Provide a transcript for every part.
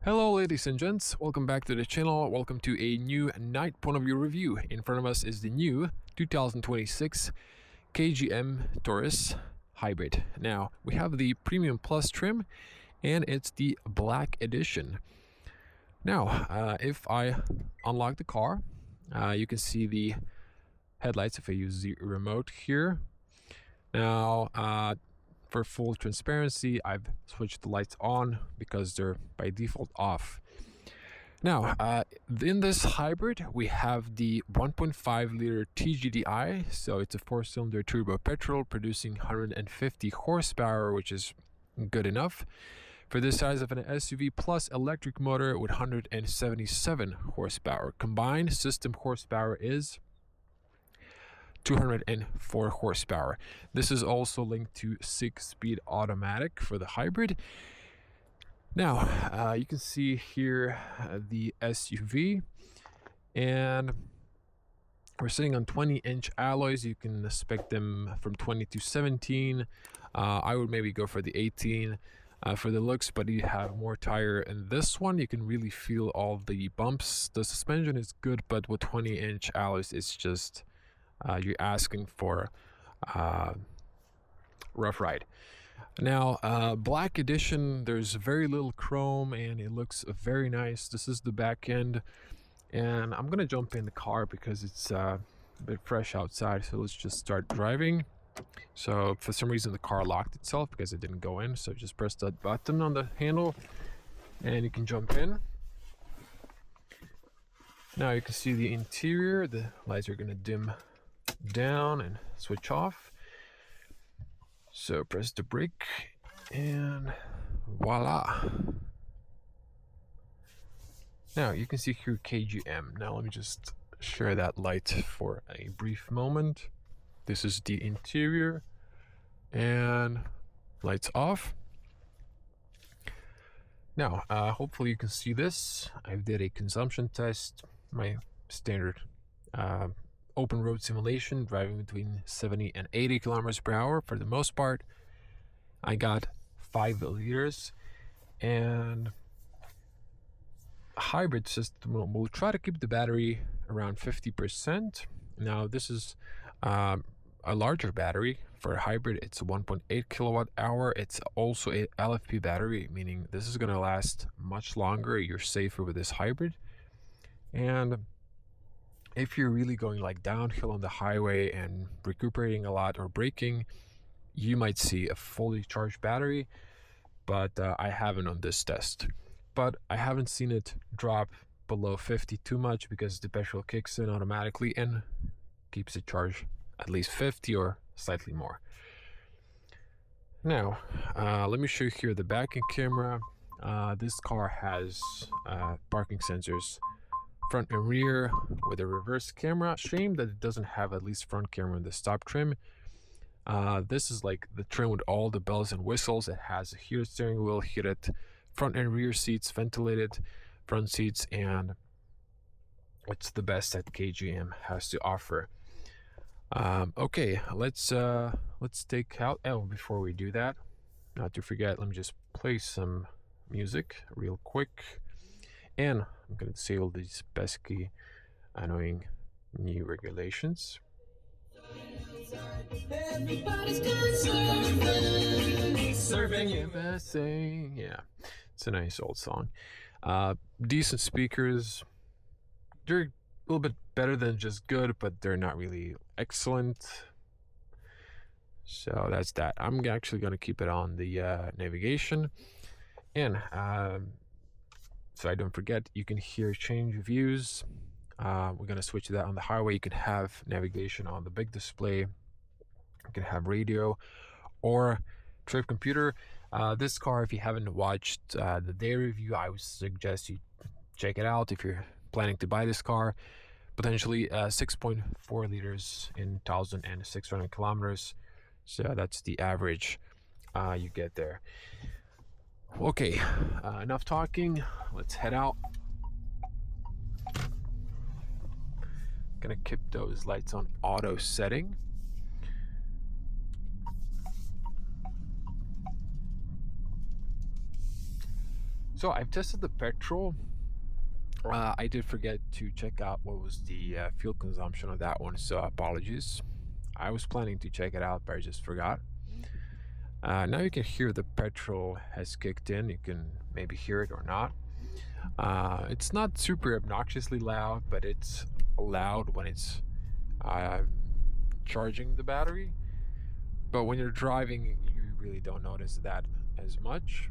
Hello ladies and gents, welcome back to the channel. Welcome to a new night point of view review. In front of us is the new 2026 KGM Torres Hybrid. Now we have the Premium Plus trim and it's the Black Edition. Now if I unlock the car, you can see the headlights if I use the remote here. Now for full transparency, I've switched the lights on because they're by default off. Now, in this hybrid, we have the 1.5 liter TGDI. So it's a 4-cylinder turbo petrol producing 150 horsepower, which is good enough for this size of an SUV, plus electric motor with 177 horsepower. Combined system horsepower is 204 horsepower. This is also linked to 6-speed automatic for the hybrid. Now, you can see here the SUV, and we're sitting on 20-inch alloys. You can spec them from 20 to 17. I would maybe go for the 18 for the looks, but you have more tire in this one. You can really feel all the bumps. The suspension is good, but with 20-inch alloys, it's just you're asking for rough ride. Now, Black Edition, there's very little chrome and it looks very nice. This is the back end, and I'm gonna jump in the car because it's a bit fresh outside. So let's just start driving. So for some reason the car locked itself because it didn't go in, so just press that button on the handle and you can jump in. Now you can see the interior. The lights are gonna dim down and switch off. So press the brake and voila. Now you can see here KGM. Now let me just share that light for a brief moment. This is the interior and lights off. Now hopefully you can see this. I did a consumption test, my standard open road simulation, driving between 70 and 80 kilometers per hour. For the most part, I got 5 liters, and a hybrid system will try to keep the battery around 50%. Now this is a larger battery. For a hybrid, it's a 1.8 kilowatt hour. It's also a LFP battery, meaning this is going to last much longer. You're safer with this hybrid. And if you're really going like downhill on the highway and recuperating a lot or braking, you might see a fully charged battery, but I haven't on this test. But I haven't seen it drop below 50 too much because the petrol kicks in automatically and keeps it charged at least 50 or slightly more. Now, let me show you here the backing camera. This car has parking sensors front and rear with a reverse camera. Shame that it doesn't have at least front camera in the stop trim. This is like the trim with all the bells and whistles. It has a heated steering wheel, heated front and rear seats, ventilated front seats, and it's the best that KGM has to offer. Okay, let's take out. Oh, before we do that, not to forget, let me just play some music real quick. And I'm going to disable these pesky, annoying new regulations. Everybody's going surfing, surfing. Yeah, it's a nice old song. Decent speakers. They're a little bit better than just good, but they're not really excellent. So that's that. I'm actually going to keep it on the navigation. And so I don't forget, you can hear change views. We're going to switch to that on the highway. You can have navigation on the big display. You can have radio or trip computer. This car, if you haven't watched the day review, I would suggest you check it out if you're planning to buy this car. Potentially 6.4 liters in 1,600 kilometers. So that's the average you get there. Okay, enough talking. Let's head out. Gonna keep those lights on auto setting. So I've tested the petrol. I did forget to check out what was the fuel consumption of that one, so apologies. I was planning to check it out, but I just forgot. Now you can hear the petrol has kicked in. You can maybe hear it or not. It's not super obnoxiously loud, but it's loud when it's uh, charging the battery. But when you're driving, you really don't notice that as much.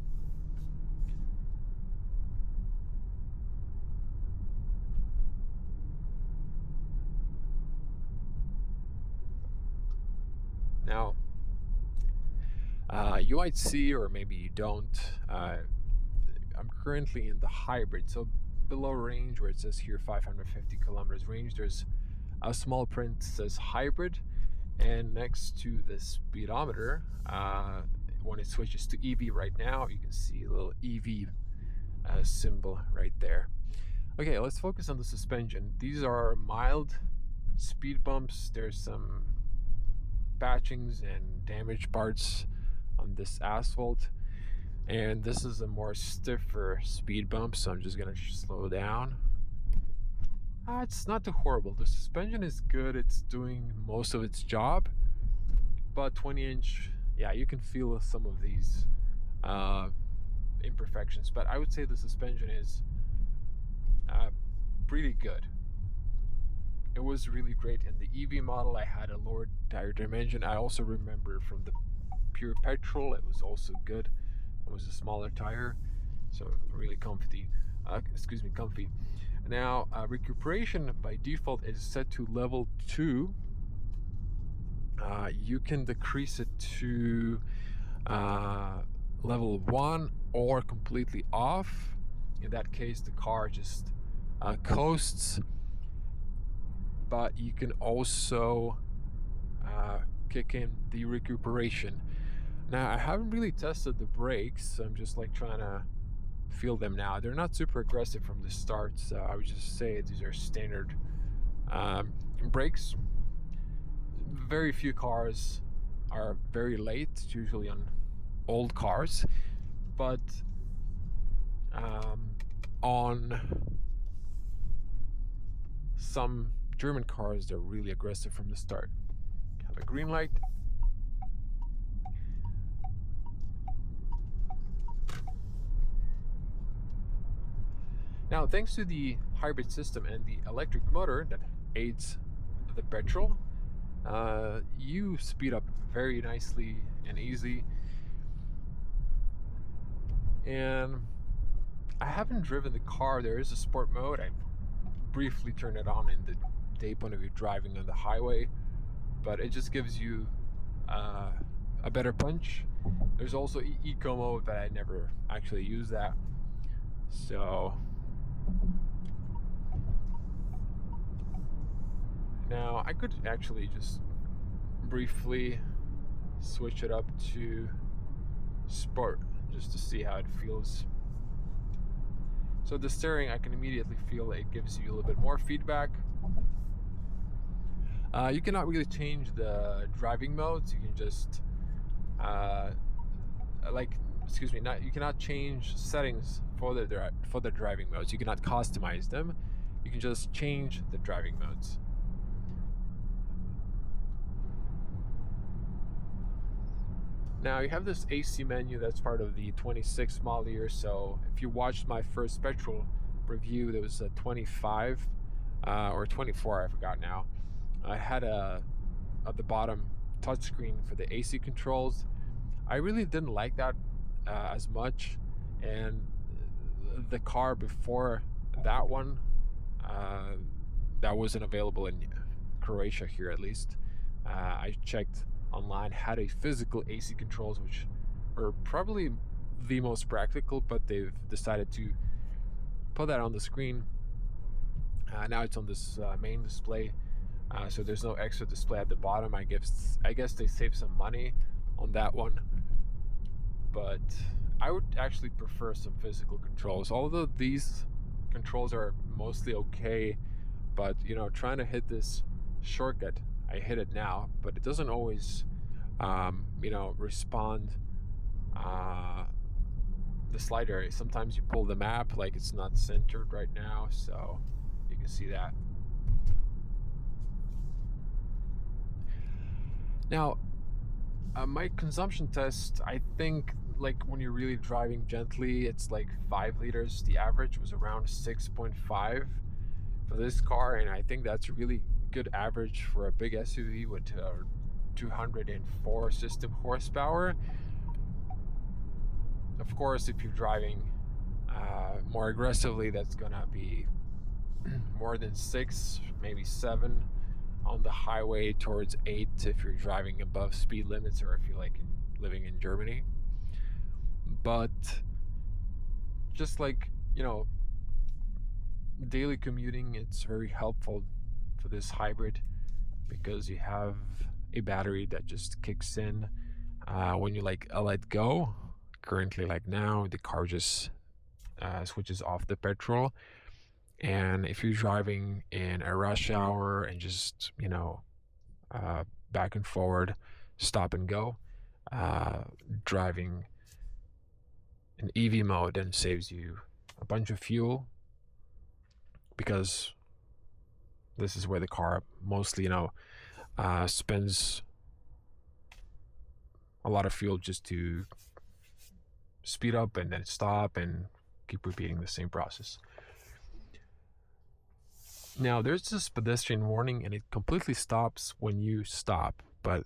Now, you might see, or maybe you don't. I'm currently in the hybrid, so below range where it says here 550 kilometers range, there's a small print that says hybrid, and next to the speedometer, when it switches to EV right now, you can see a little EV symbol right there. Okay, let's focus on the suspension. These are mild speed bumps. There's some patchings and damaged parts on this asphalt, and this is a more stiffer speed bump, so I'm just gonna slow down. It's not too horrible. The suspension is good. It's doing most of its job, but 20-inch, yeah, you can feel some of these imperfections, but I would say the suspension is pretty good. It was really great in the EV model. I had a lower tire dimension. I also remember from the pure petrol, it was also good. It was a smaller tire, so really comfy. Comfy. Now, recuperation by default is set to level 2. You can decrease it to level 1 or completely off. In that case, the car just coasts. But you can also kick in the recuperation. Now, I haven't really tested the brakes, so I'm just like trying to feel them now. They're not super aggressive from the start, so I would just say these are standard brakes. Very few cars are very late. It's usually on old cars, but on some German cars, they're really aggressive from the start. Have a green light. Now, thanks to the hybrid system and the electric motor that aids the petrol, you speed up very nicely and easy. And I haven't driven the car. There is a sport mode. I briefly turned it on in the day point of view driving on the highway, but it just gives you a better punch. There's also eco mode, but I never actually use that. So now I could actually just briefly switch it up to sport just to see how it feels. So the steering, I can immediately feel it gives you a little bit more feedback. You cannot really change the driving modes. You can just you cannot change settings for the driving modes. You cannot customize them. You can just change the driving modes. Now you have this AC menu that's part of the 26 model year. So if you watched my first petrol review, there was a 25 or 24, I forgot now. I had at the bottom touchscreen for the AC controls. I really didn't like that as much, and the car before that one that wasn't available in Croatia here, at least. I checked online, had a physical AC controls, which are probably the most practical, but they've decided to put that on the screen. Now it's on this main display, so there's no extra display at the bottom. I guess they save some money on that one, but I would actually prefer some physical controls. Although these controls are mostly okay, but trying to hit this shortcut, I hit it now, but it doesn't always respond the slider. Sometimes you pull the map, like it's not centered right now, so you can see that. Now, my consumption test, I think, like when you're really driving gently, it's like 5 liters. The average was around 6.5 for this car, and I think that's really good average for a big SUV with 204 system horsepower. Of course, if you're driving more aggressively, that's gonna be more than 6, maybe 7 on the highway, towards 8 if you're driving above speed limits, or if you're like living in Germany. But just like, you know, daily commuting, it's very helpful for this hybrid because you have a battery that just kicks in when you like let go. Currently, like now, the car just switches off the petrol. And if you're driving in a rush hour and just, you know, back and forward, stop and go, driving in EV mode then saves you a bunch of fuel, because this is where the car mostly, you know, spends a lot of fuel just to speed up and then stop and keep repeating the same process. Now, there's this pedestrian warning, and it completely stops when you stop, but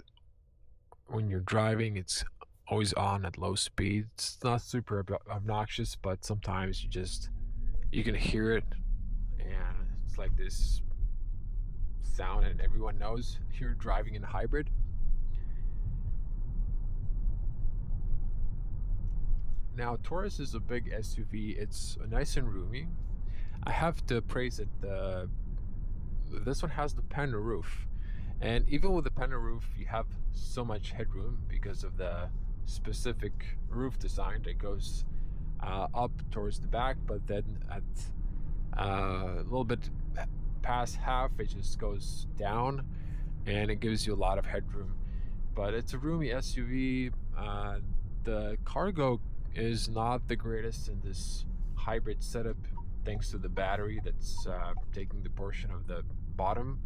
when you're driving, it's always on at low speed. It's not super obnoxious, but sometimes you can hear it, and it's like this sound, and everyone knows you're driving in a hybrid. Now, Taurus is a big SUV. It's nice and roomy. I have to praise it. This one has the panel roof, and even with the panel roof, you have so much headroom because of the specific roof design that goes up towards the back, but then at a little bit past half, it just goes down, and it gives you a lot of headroom. But it's a roomy SUV. The cargo is not the greatest in this hybrid setup, thanks to the battery that's taking the portion of the bottom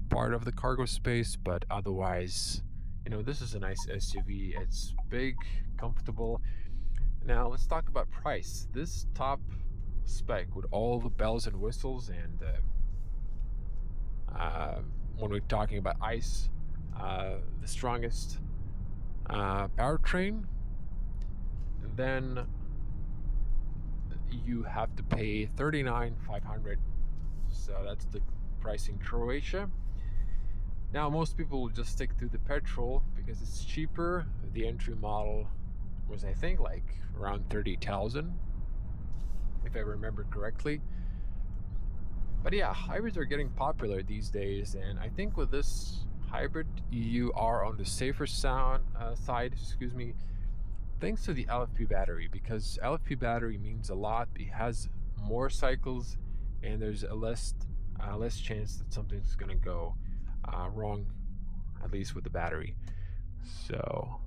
part of the cargo space. But otherwise, you know, this is a nice SUV. It's big, comfortable. Now let's talk about price. This top spec with all the bells and whistles, and when we're talking about ICE, the strongest powertrain, then you have to pay $39,500. So that's the price in Croatia. Now, most people will just stick to the petrol because it's cheaper. The entry model was, I think, like around 30,000, if I remember correctly. But yeah, hybrids are getting popular these days, and I think with this hybrid, you are on the safer side, thanks to the LFP battery, because LFP battery means a lot. It has more cycles, and there's a less chance that something's gonna go wrong, at least with the battery. So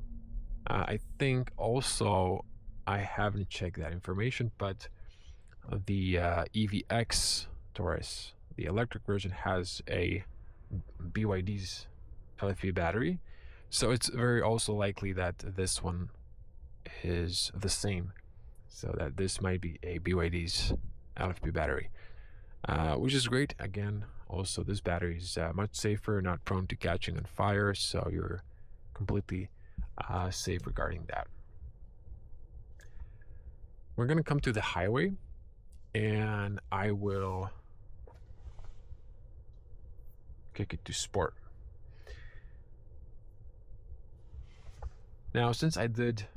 I think also, I haven't checked that information, but the EVX Taurus, the electric version, has a BYD's LFP battery, so it's very also likely that this one is the same, so that this might be a BYD's LFP battery, which is great. Again, also this battery is much safer, not prone to catching on fire, so you're completely safe regarding that. We're gonna come to the highway, and I will kick it to sport. Now, since I did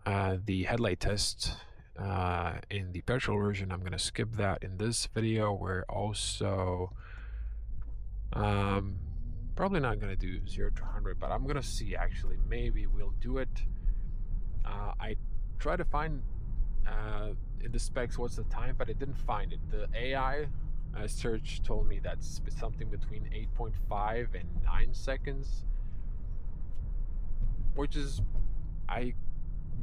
the headlight test in the petrol version, I'm gonna skip that in this video. We're also probably not gonna do 0 to 100, but I'm gonna see, actually maybe we'll do it. I tried to find in the specs what's the time, but I didn't find it. The AI search told me that's something between 8.5 and 9 seconds, which is, I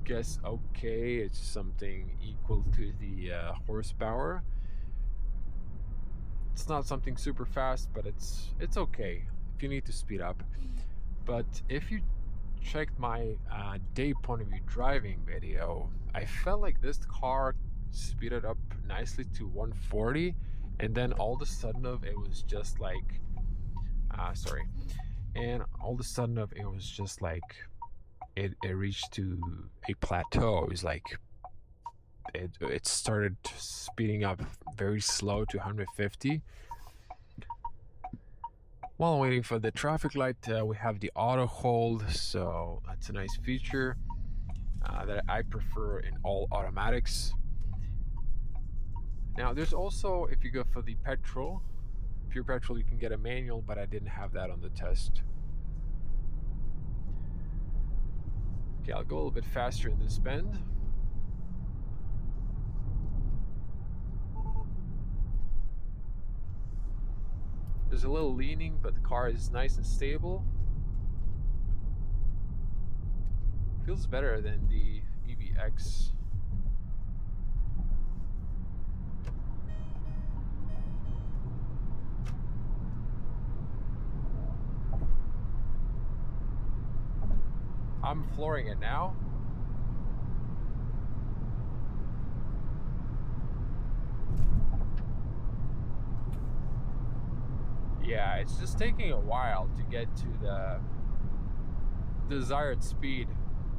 guess okay. It's something equal to the horsepower. It's not something super fast, but it's okay if you need to speed up. But if you checked my day point of view driving video, I felt like this car speeded up nicely to 140, and then all of a sudden it was just like and all of a sudden it was just like it reached to a plateau. It was like it started speeding up very slow to 150. While waiting for the traffic light, we have the auto hold, so that's a nice feature that I prefer in all automatics. Now there's also, if you go for the petrol, pure petrol, you can get a manual, but I didn't have that on the test. Okay, I'll go a little bit faster in this bend. There's a little leaning, but the car is nice and stable. Feels better than the EVX. I'm flooring it now. Yeah, it's just taking a while to get to the desired speed,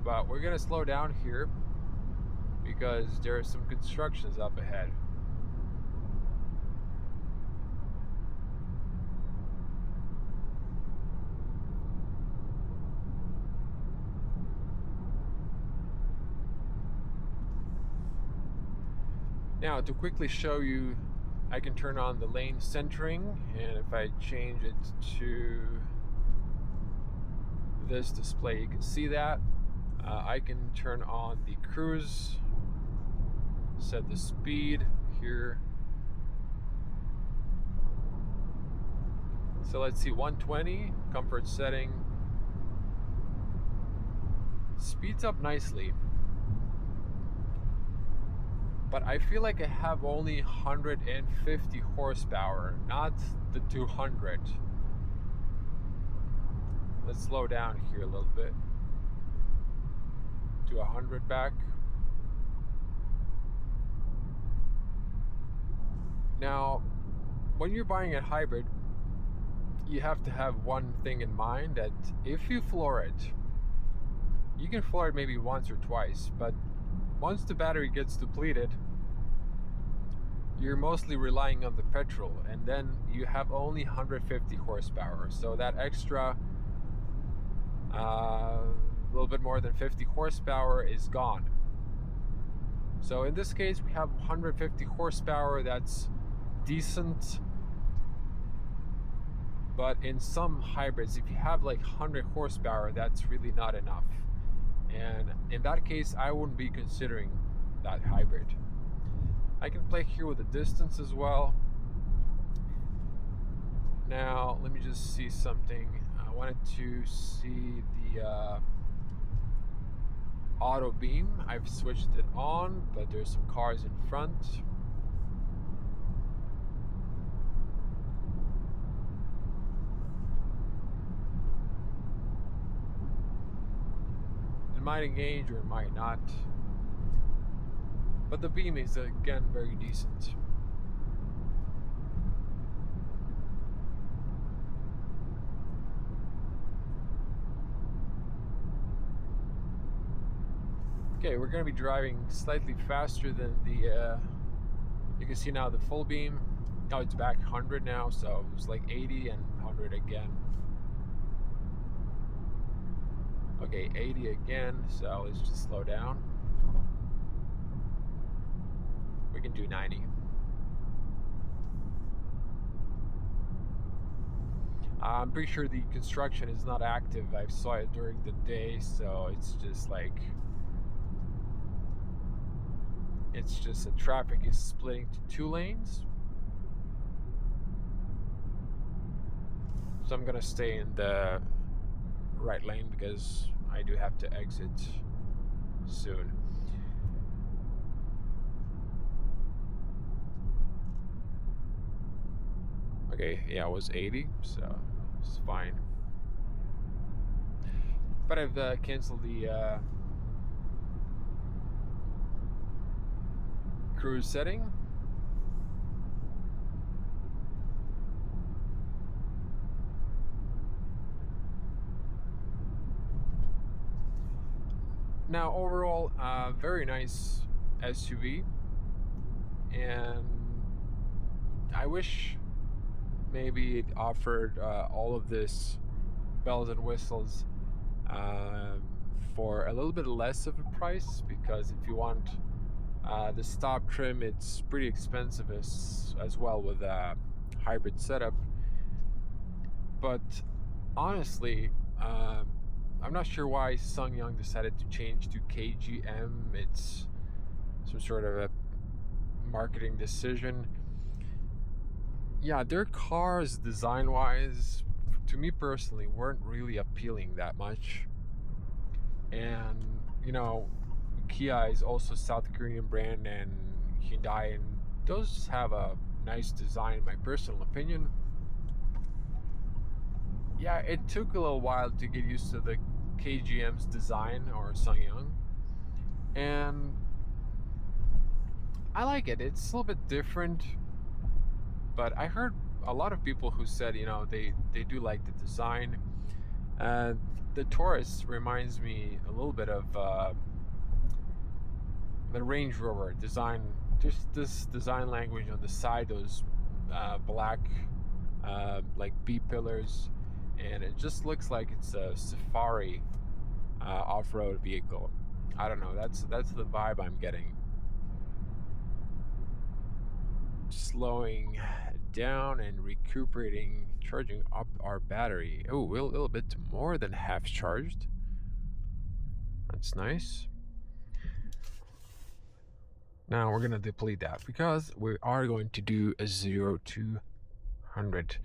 but we're gonna slow down here because there are some constructions up ahead. Now, to quickly show you, I can turn on the lane centering, and if I change it to this display, you can see that. I can turn on the cruise, set the speed here. So let's see, 120, comfort setting. Speeds up nicely. But I feel like I have only 150 horsepower, not the 200. Let's slow down here a little bit. To 100 back. Now, when you're buying a hybrid, you have to have one thing in mind, that if you floor it, you can floor it maybe once or twice, but once the battery gets depleted, you're mostly relying on the petrol, and then you have only 150 horsepower. So that extra little bit more than 50 horsepower is gone. So in this case, we have 150 horsepower. That's decent. But in some hybrids, if you have like 100 horsepower, that's really not enough. And in that case, I wouldn't be considering that hybrid. I can play here with the distance as well. Now, let me just see something. I wanted to see the auto beam. I've switched it on, but there's some cars in front. It might engage or it might not. But the beam is, again, very decent. Okay, we're going to be driving slightly faster than the, you can see now the full beam. Oh, it's back 100 now, so it was like 80 and 100 again. Okay, 80 again, so let's just slow down. We can do 90. I'm pretty sure the construction is not active. I saw it during the day, so it's just like, it's just the traffic is splitting to 2 lanes. So I'm gonna stay in the right lane because I do have to exit soon. Okay, yeah, it was 80, so it's fine. But I've canceled the cruise setting. Now, overall, very nice SUV, and I wish maybe it offered all of this bells and whistles for a little bit less of a price, because if you want the stop trim, it's pretty expensive as well with a hybrid setup. But honestly, I'm not sure why SsangYong decided to change to KGM. It's some sort of a marketing decision. Yeah, their cars, design-wise, to me personally, weren't really appealing that much. And, you know, Kia is also a South Korean brand, and Hyundai, and those have a nice design, in my personal opinion. Yeah, it took a little while to get used to the KGM's design, or SsangYong, and I like it. It's a little bit different, but I heard a lot of people who said, you know, they do like the design. The Taurus reminds me a little bit of the Range Rover design. Just this design language on the side, those black like B pillars, and it just looks like it's a safari off-road vehicle. I don't know. That's the vibe I'm getting. Slowing down and recuperating, charging up our battery. Oh, a little bit more than half charged. That's nice. Now we're gonna deplete that because we are going to do a 0 to 100.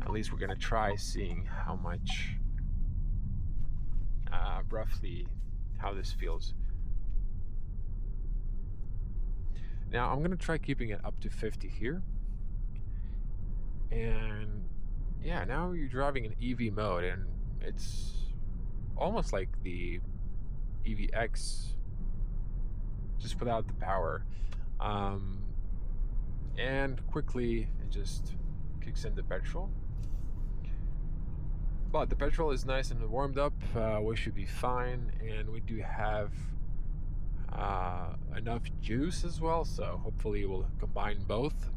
At least we're gonna try seeing how much, roughly how this feels. Now I'm gonna try keeping it up to 50 here. And yeah, now you're driving in EV mode, and it's almost like the EVX, just without the power. And quickly it just kicks in the petrol. But the petrol is nice and warmed up. We should be fine, and we do have enough juice as well, so hopefully we'll combine both.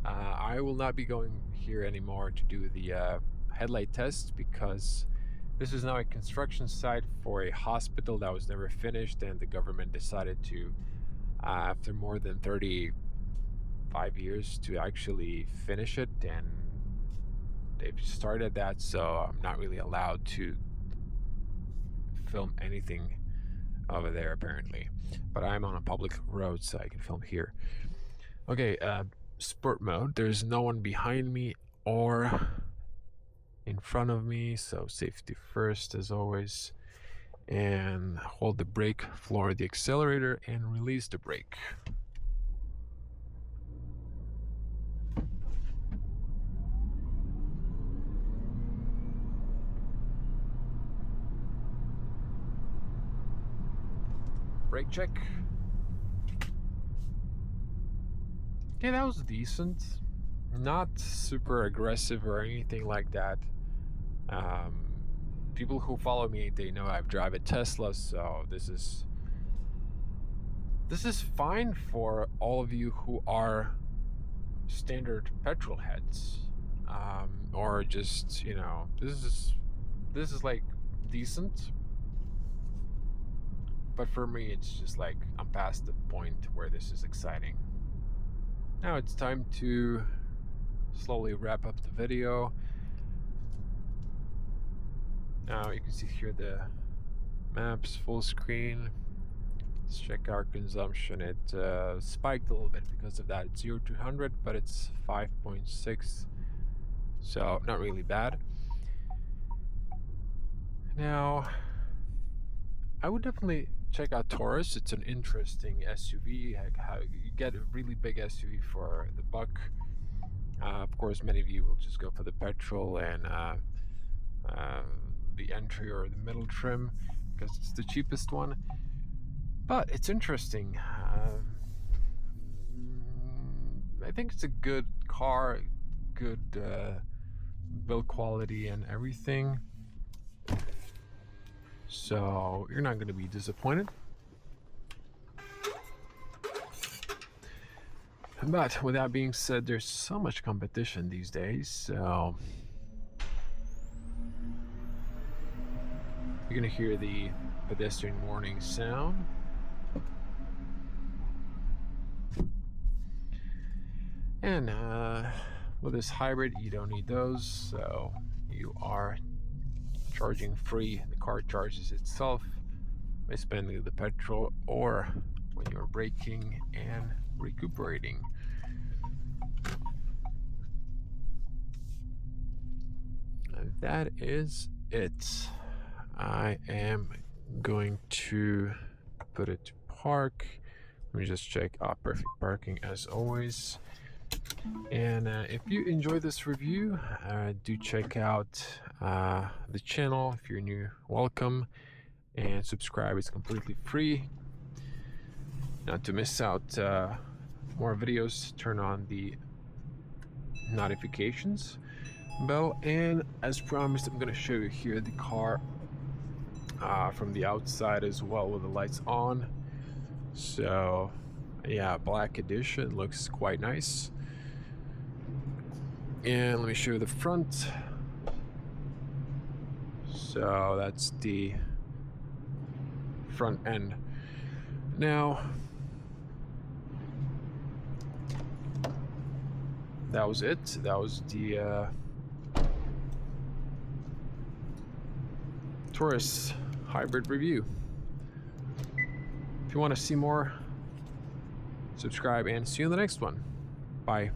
I will not be going here anymore to do the headlight test, because this is now a construction site for a hospital that was never finished, and the government decided to, after more than 35 years, to actually finish it, and they've started that, so I'm not really allowed to film anything over there apparently. But I'm on a public road, so I can film here. Okay, sport mode. There's no one behind me or in front of me, so safety first as always. And hold the brake, floor the accelerator, and release the brake. Brake check. Okay, that was decent. Not super aggressive or anything like that. People who follow me, they know I've driven a Tesla, so this is fine for all of you who are standard petrol heads, or just, you know, this is like decent. But for me, it's just like I'm past the point where this is exciting. Now it's time to slowly wrap up the video. Now you can see here the maps full screen. Let's check our consumption. It spiked a little bit because of that. It's 0 to 100, but it's 5.6, so not really bad. Now, I would definitely check out Taurus. It's an interesting SUV. How you get a really big SUV for the buck. Of course, many of you will just go for the petrol and the entry or the middle trim because it's the cheapest one. But it's interesting. I think it's a good car, good build quality and everything. So you're not going to be disappointed. But with that being said, there's so much competition these days, so you're going to hear the pedestrian warning sound. And with this hybrid, you don't need those, so you are charging free. The car charges itself by spending the petrol or when you're braking and recuperating. And that is it. I am going to put it to park. Let me just check. Perfect parking as always. And if you enjoy this review, do check out the channel. If you're new, welcome, and subscribe. It's completely free. Not to miss out more videos, turn on the notifications bell. And as promised, I'm going to show you here the car from the outside as well with the lights on. So yeah, black edition, looks quite nice. And let me show you the front. So that's the front end. Now, that was it. That was the Torres Hybrid review. If you want to see more, subscribe and see you in the next one. Bye.